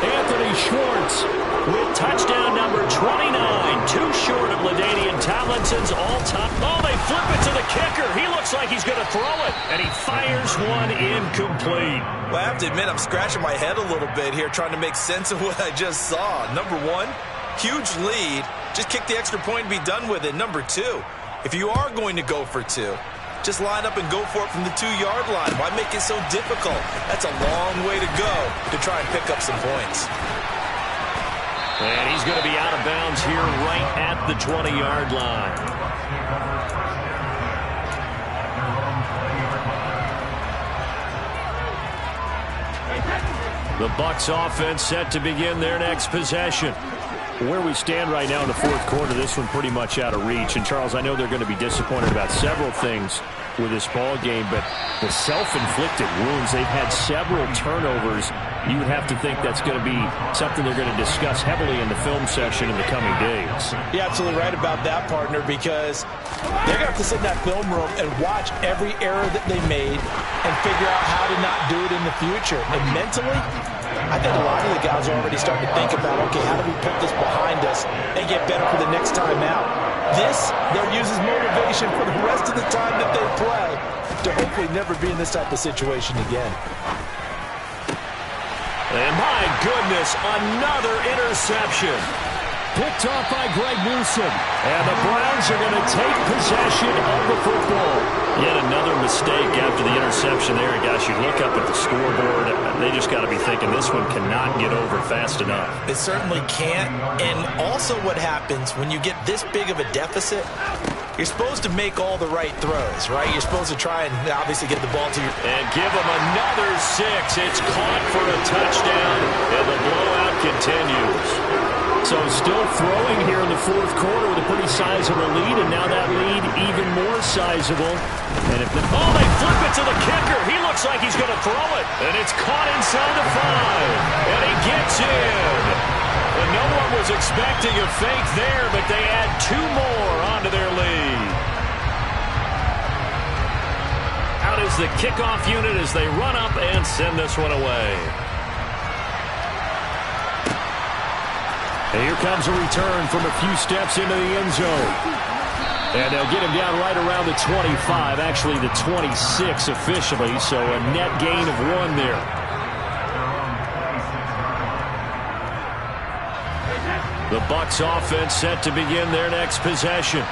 Anthony Schwartz With touchdown number 29. Too short of LaDainian Tomlinson's all-time. Oh, they flip it to the kicker. He looks like he's going to throw it. And he fires one incomplete. Well, I have to admit, I'm scratching my head a little bit here trying to make sense of what I just saw. Number one, huge lead. Just kick the extra point and be done with it. Number two, if you are going to go for two, just line up and go for it from the 2-yard line. Why make it so difficult? That's a long way to go to try and pick up some points. And he's going to be out of bounds here right at the 20-yard line. The Bucs offense set to begin their next possession. Where we stand right now in the fourth quarter, this one pretty much out of reach. And, Charles, I know they're going to be disappointed about several things with this ball game, but the self-inflicted wounds, they've had several turnovers. You would have to think that's going to be something they're going to discuss heavily in the film session in the coming days. You're absolutely right about that, partner, because they're going to have to sit in that film room and watch every error that they made and figure out how to not do it in the future. And mentally, I think a lot of the guys are already starting to think about, okay, how do we put this behind us and get better for the next time out? This, they'll use as motivation for the rest of the time that they play to hopefully never be in this type of situation again. And my goodness, another interception. Picked off by Greg Newsome. And the Browns are going to take possession of the football. Yet another mistake after the interception there. Gosh, you look up at the scoreboard, they just got to be thinking this one cannot get over fast enough. It certainly can't. And also what happens when you get this big of a deficit, you're supposed to make all the right throws, right? You're supposed to try and obviously get the ball to your... And give them another 6. It's caught for a touchdown, and the blowout continues. So still throwing here in the fourth quarter with a pretty sizable lead, and now that lead even more sizable. And if they flip it to the kicker. He looks like he's going to throw it, and it's caught inside the 5, and he gets in. And no one was expecting a fake there, but they add 2 more onto their lead. Out is the kickoff unit as they run up and send this one away. And here comes a return from a few steps into the end zone. And they'll get him down right around the 25, actually the 26 officially, so a net gain of 1 there. The Bucs offense set to begin their next possession.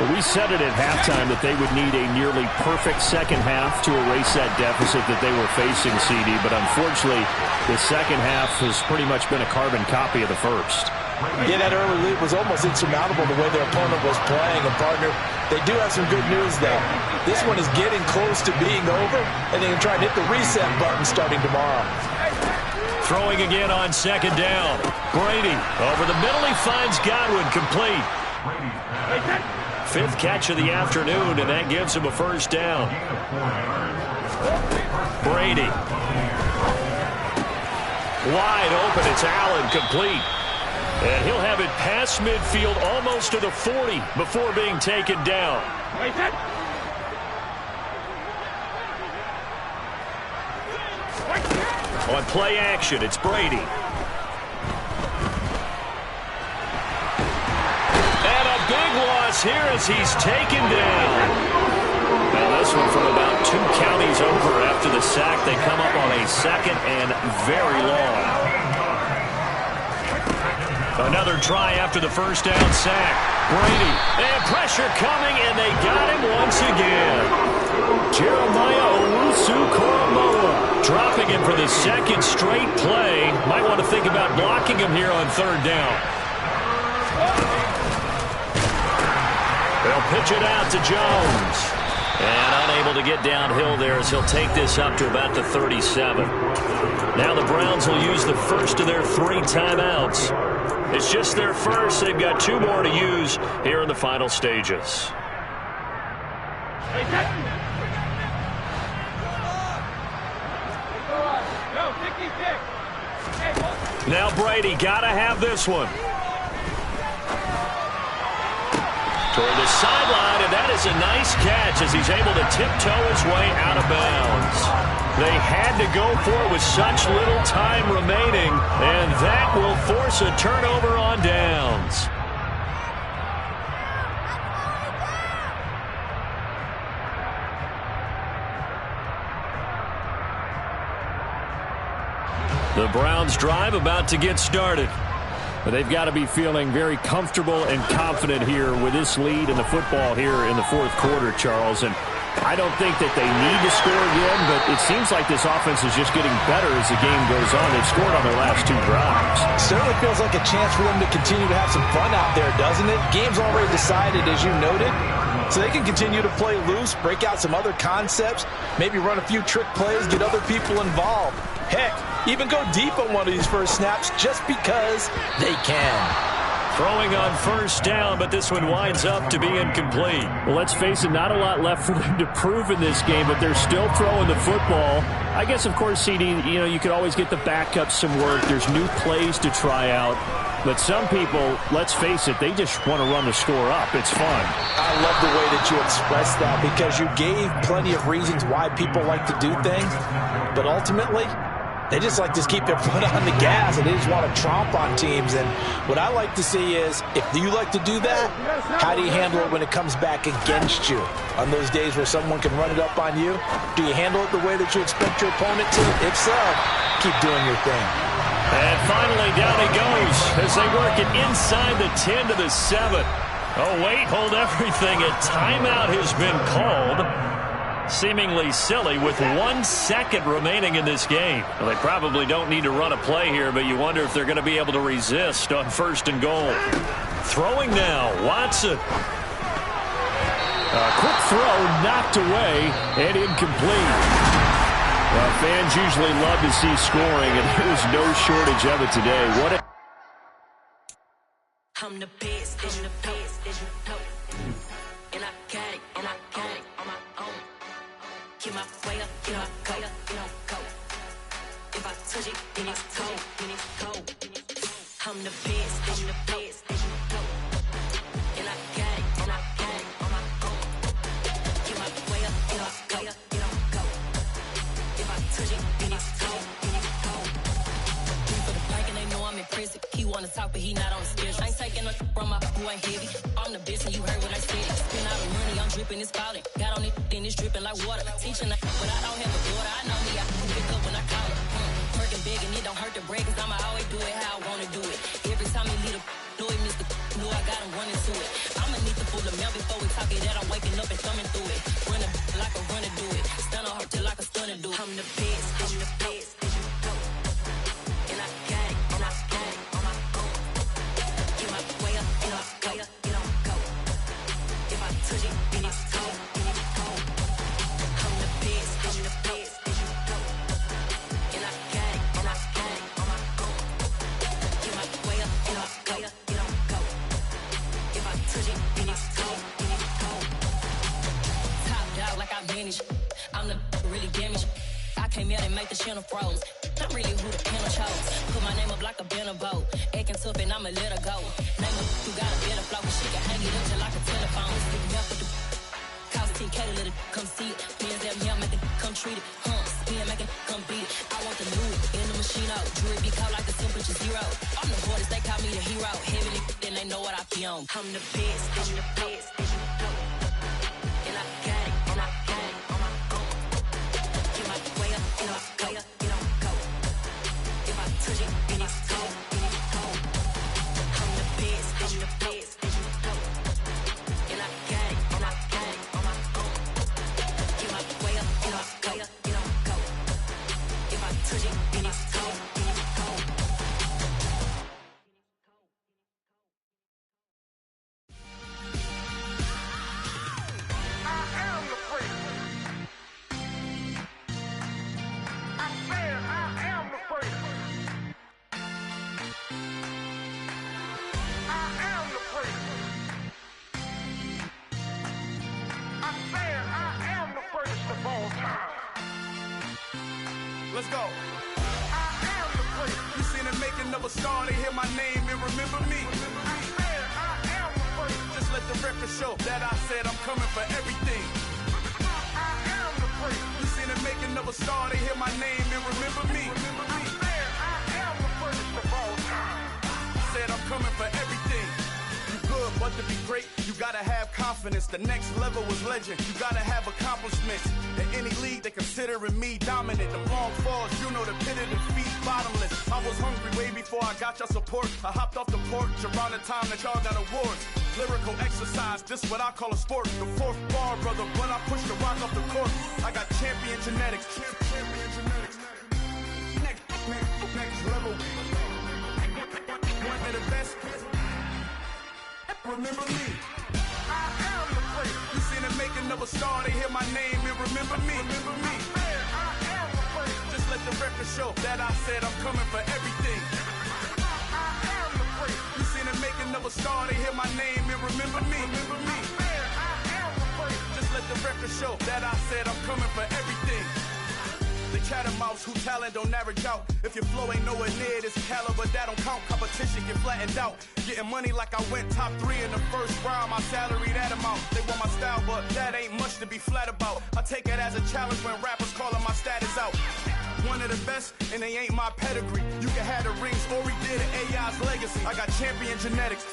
Well, we said it at halftime that they would need a nearly perfect second half to erase that deficit that they were facing, CD, but unfortunately, the second half has pretty much been a carbon copy of the first. Yeah, that early lead was almost insurmountable the way their opponent was playing. And, partner, they do have some good news, though. This one is getting close to being over, and they can try and hit the reset button starting tomorrow. Throwing again on second down. Brady over the middle. He finds Godwin complete. 5th catch of the afternoon, and that gives him a first down. Brady. Wide open, it's Allen, complete. And he'll have it past midfield almost to the 40 before being taken down. On play action, it's Brady. And a big loss here as he's taken down. Now this one from about 2 counties over after the sack. They come up on a second and very long. Another try after the first down sack. Brady, and pressure coming, and they got him once again. Jeremiah Owusu-Koramoah dropping him for the second straight play. Might want to think about blocking him here on third down. They'll pitch it out to Jones. And unable to get downhill there as he'll take this up to about the 37. Now the Browns will use the first of their 3 timeouts. It's just their first. They've got 2 more to use here in the final stages. Now Brady, gotta have this one. Toward the sideline, and that is a nice catch as he's able to tiptoe his way out of bounds. They had to go for it with such little time remaining, and that will force a turnover on downs. The Browns drive about to get started. But they've got to be feeling very comfortable and confident here with this lead in the football here in the fourth quarter, Charles. And I don't think that they need to score again, but it seems like this offense is just getting better as the game goes on. They've scored on their last 2 drives. Certainly feels like a chance for them to continue to have some fun out there, doesn't it? Game's already decided, as you noted. So they can continue to play loose, break out some other concepts, maybe run a few trick plays, get other people involved. Heck, even go deep on one of these first snaps just because they can. Throwing on first down, but this one winds up to be incomplete. Well, let's face it, not a lot left for them to prove in this game, but they're still throwing the football. I guess, of course, CD, you could always get the backup some work. There's new plays to try out. But some people, let's face it, they just want to run the score up. It's fun. I love the way that you expressed that because you gave plenty of reasons why people like to do things. But ultimately, they just like to keep their foot on the gas, and they just want to tromp on teams. And what I like to see is, if you like to do that, how do you handle it when it comes back against you? On those days where someone can run it up on you, do you handle it the way that you expect your opponent to? If so, keep doing your thing. And finally, down he goes as they work it inside the 10 to the 7. Oh, wait, hold everything. A timeout has been called. Seemingly silly with 1 second remaining in this game. Well, they probably don't need to run a play here, but you wonder if they're going to be able to resist on first and goal. Throwing now, Watson. A quick throw knocked away and incomplete. Well, fans usually love to see scoring, and there's no shortage of it today. What a... I'm the best, I'm the best, and I got it, on my own. Get my way up, get my go. If I touch it, then it's cold. I'm the best, and I got it, on my own. Get my way up, get my go. If I touch it, then it's cold. For the bike and they know I'm impressive. He wanna talk, but he not on the schedule. I ain't taking no from my boy heavy. I'm the best, and you heard what I said. Spend all the money, I'm dripping, it's falling. Got on it, then it's dripping like water. Teaching, but I don't have a daughter. I know me, I can pick up when I call her. Working big, and it don't hurt to break, cause I'ma always do it how I wanna do it. Every time he lead a know it, Mr. Know I got him running to it. I'ma need to pull the mail before we talk it that I'm waking up and thumbing through it. Running like a runner do it. Stun on her till like a stunner do it. I'm the best, and I got it, on my own. Get my way up, get on go. If I touch it, then it's cold. I'm the best, and I got it, on my own. Get my way up, get on go. If I touch it, then it's cold. Top dog like I vanished. I'm the really damaged. I came out and make the the channel froze. I'm really who the panel chose. Put my name up like a banner boat. Acting tough and I'ma let her go. Name her who got a better flow. She can hang it up just like a telephone. Stick me up with the cost 10K to let it come see it. Bands that me, make it come treat it. Spin, make it come beat it. I want the new in the machine out. Jewelry be called like a temperature zero. I'm the hardest, they call me the hero. Heavy, then they know what I be on. I'm the best, I'm the best, and you know. And I got it, and I got it on my own. Get my way up, and I go, and I go. If I touch it, then it's cold, then it's cold. I'm the best, I'm the best, and you know. And I got it, and I got it on my own. Get my way up, and I go, and I go. If I touch it, then it's cold, then it's cold. Let's go. I am the place. You seen the making of a star, they hear my name and remember me. I am the place. Just let the record show that I said I'm coming for everything. I am the place. You seen the making of a star, they hear my name and remember me. I am the first of all time. Said I'm coming for everything. You good, but to be great, you gotta have confidence. The next level was legend. You gotta have accomplishments. In any league, they considering me dominant. The long falls, you know the pit of defeat, bottomless. I was hungry way before I got your support. I hopped off the porch around the time that y'all got awards. Lyrical exercise, this what I call a sport. The fourth bar, brother, when I push the rock off the court. I got champion genetics. Champion genetics. Next level. One of the best. Remember me. I am the place. You seen the making of a star, they hear my name and remember me. Remember me. I am the place. Just let the record show that I said I'm coming for everything. I am the place. You seen the making of a star, they hear my name and remember me. Remember me. I am the place. Just let the record show that I said I'm coming for everything. The chattermouths who talent don't average out. If your flow ain't nowhere near this caliber, that don't count. Competition get flattened out. Getting money like I went top 3 in the first round. My salary that amount. They want my style, but that ain't much to be flat about. I take it as a challenge when rappers calling my status out. One of the best, and they ain't my pedigree. You can have the rings, or we did it, AI's legacy. I got champion genetics.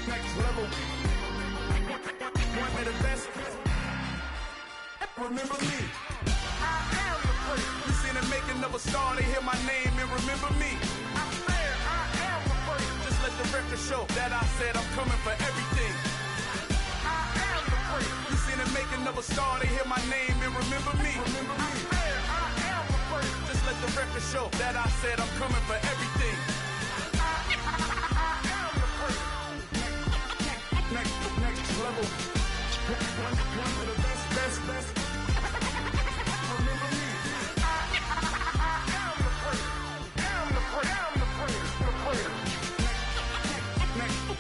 Next level. One of the best. Remember me. I am the place. You seen the making of a star, they hear my name and remember me. I am the place. Just let the record show that I said I'm coming for everything. I am the place. You seen the making of a star, they hear my name and remember me. Remember me. I am the place. Just let the record show that I said I'm coming for everything. I am the place. Next level. One of the best. Remember me. I am the place. Am the place.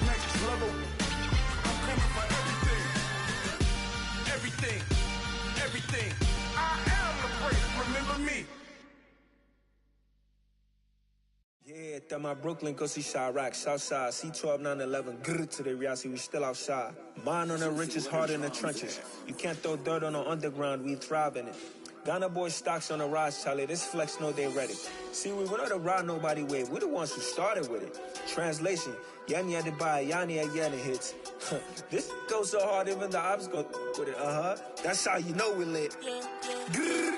Next level. I'm coming for everything. I am the place. Remember me. Yeah, that my Brooklyn, go see Chirac, Southside, C12, 911, grr to the reality, we still outside. Mine on the riches, hard in the trenches. You can't throw dirt on the underground, we thrive in it. Ghana boys stocks on the rise, Charlie, this flex know they ready. See, we went on the ride nobody wave, we the ones who started with it. Translation, Yani had to buy, Yani had Yanni hits. This goes so hard, even the ops go with it, That's how you know we lit. Grr,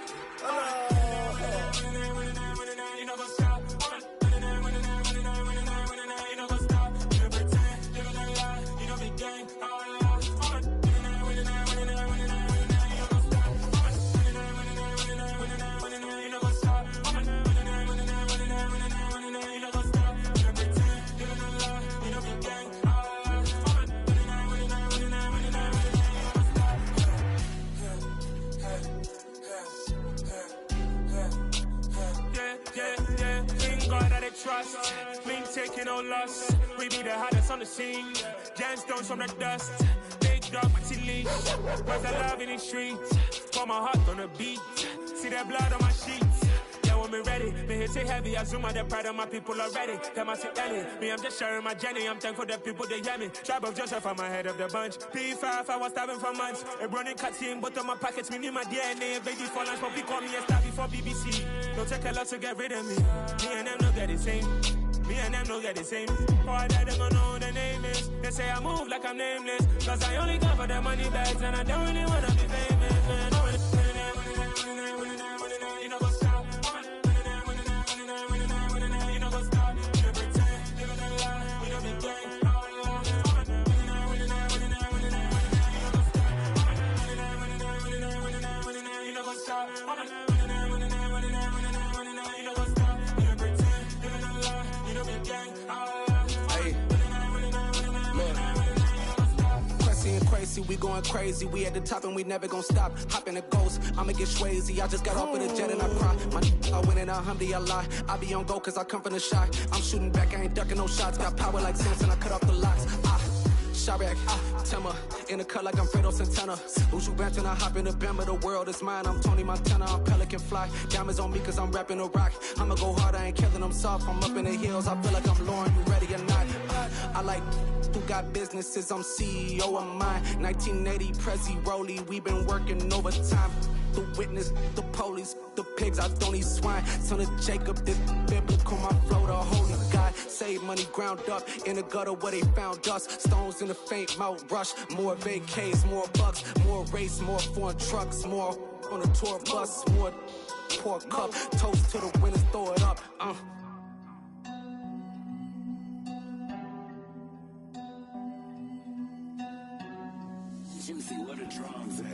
Trust, been taking no loss. We be the hottest on the scene. Gemstones from the dust. Big dog, Matty Leash. Was I love in the streets? Pour my heart on the beat. See that blood on my sheets. Yeah, when me ready, me hit it heavy. I zoom out the pride of my people already. Them I see Ellie. Me, I'm just sharing my journey. I'm thankful that people they hear me. Tribe of Joseph, I'm ahead of the bunch. P5, I was starving for months. A running cut in both of my pockets. Me need my DNA. Baby for lunch, but call me a star before BBC. Don't take a lot to get rid of me. Me and them no get the same. Me and them no get the same. All that them gonna know who the name is. They say I move like I'm nameless. Cause I only come for the money bags. And I don't really wanna be famous, man. You know what's up? You know what's up? You know pretend. You know the lie. You know the game. You know what's up? Crazy, we going crazy. We at the top and we never gonna stop. Hop in a ghost, I'ma get swayzy. I just got off with a jet and I cry. I win in a Humvee, I lie. I be on go cause I come from the shot. I'm shooting back, I ain't ducking no shots. Got power like Samson, I cut off the locks. Chirac, Tema, in the cut like I'm Fredo Santana. Who's you benching? I hop in the Bama, the world is mine. I'm Tony Montana, I'm Pelican Fly. Diamonds on me cause I'm rapping a rock. I'ma go hard, I ain't killing them soft. I'm up in the hills, I feel like I'm Lauren, you ready or not? I like who got businesses, I'm CEO of mine. 1980 Prezi Rolly, we been working overtime. The witness, the police, the pigs, I don't eat swine. Son of Jacob, this biblical, my flow, the holy God. Save money ground up in the gutter where they found us. Stones in the faint mouth rush. More vacays, more bucks, more race, more foreign trucks, more on a tour bus, more pour cup. Toast to the winners, throw it up. Juicy, where the drums at?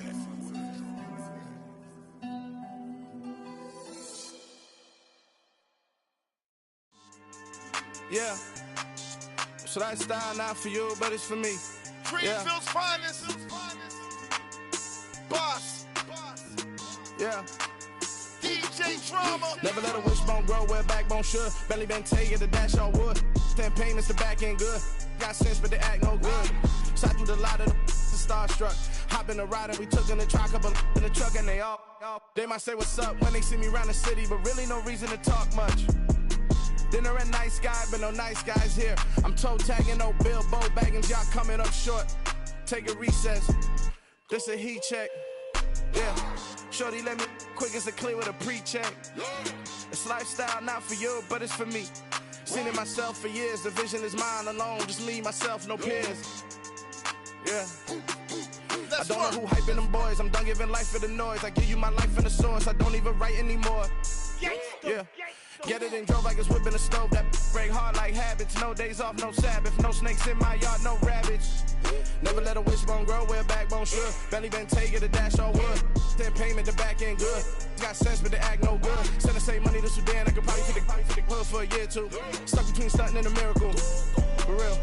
Yeah. So that style not for you, but it's for me. Greenfield's finest. Boss. Yeah. DJ Drama. Never let a wishbone grow where backbone should. Belly been taking the dash on wood. 10 payments, the back end good. Got sense, but they act no good. Shot through the lot of the starstruck. Hop in the ride and we took in the truck, couple in the truck, and they all. They might say what's up when they see me around the city, but really no reason to talk much. Dinner a nice guy, but no nice guys here. I'm toe tagging, no Bilbo Baggins, y'all coming up short. Take a recess. This a heat check. Yeah. Shorty let me quick as a clear with a pre-check. It's lifestyle not for you, but it's for me. Seen it myself for years. The vision is mine alone. Just me, myself, no peers. Yeah. I don't know who hyping them boys. I'm done giving life for the noise. I give you my life in the source. I don't even write anymore. Yeah. Get it and drove like it's whipping a stove. That break hard like habits. No days off, no Sabbath. No snakes in my yard, no rabbits. Never let a wishbone grow where backbone should. Belly been taking the dash all wood. 10 payment, the back end good. Got sense, but they act no good. Send the same money to Sudan. I could probably take the hood for a year or two. Stuck between stunting and a miracle. For real.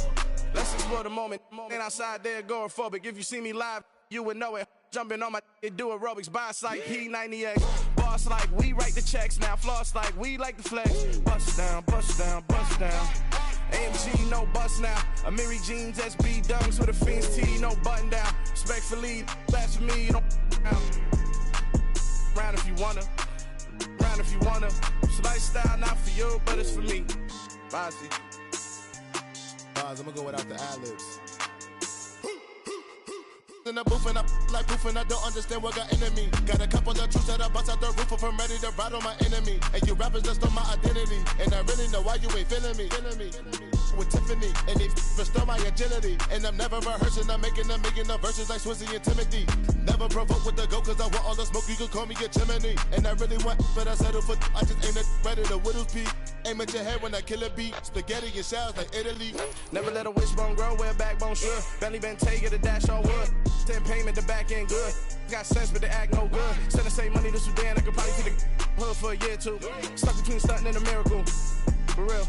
Let's explore the moment. Ain't outside there agoraphobic. If you see me live, you would know it. Jumping on my do aerobics, boss like P90X. Boss like we write the checks now. Floss like we like the flex. Bust down, bust down, bust down. AMG, no bust now. Amiri jeans, SB dunks with a Fiends T, no button down. Respectfully, that's for me, you don't down. Round if you wanna, round if you wanna. It's lifestyle not for you, but it's for me. Bossy. I'm gonna go without the ad-libs. In the booth and I like proof and I don't understand what got into me. Got a couple of truths that I bust out the roof if I'm ready to ride on my enemy. And you rappers just on my identity. And I really know why you ain't feeling me. With Tiffany and they restore my agility. And I'm never rehearsing, I'm making a million of verses like Swizzy and Timothy. Never provoke with the go cause I want all the smoke, you can call me a chimney. And I really want, but I settle for I just ain't ready to Whittles peak. Aim at your head when I kill a beat. Spaghetti and shells like Italy. Never let a wishbone grow where backbone should. Belly been taking the dash all wood. 10 payment, the back end good. Got sense, but they act no good. Send the same money to Sudan, I could probably take the hood for a year or two. Stuck between stunting and a miracle. For real.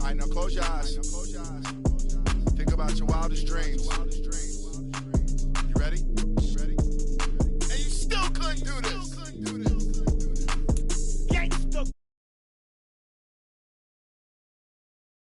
Alright, now close your eyes. Think about your wildest dreams.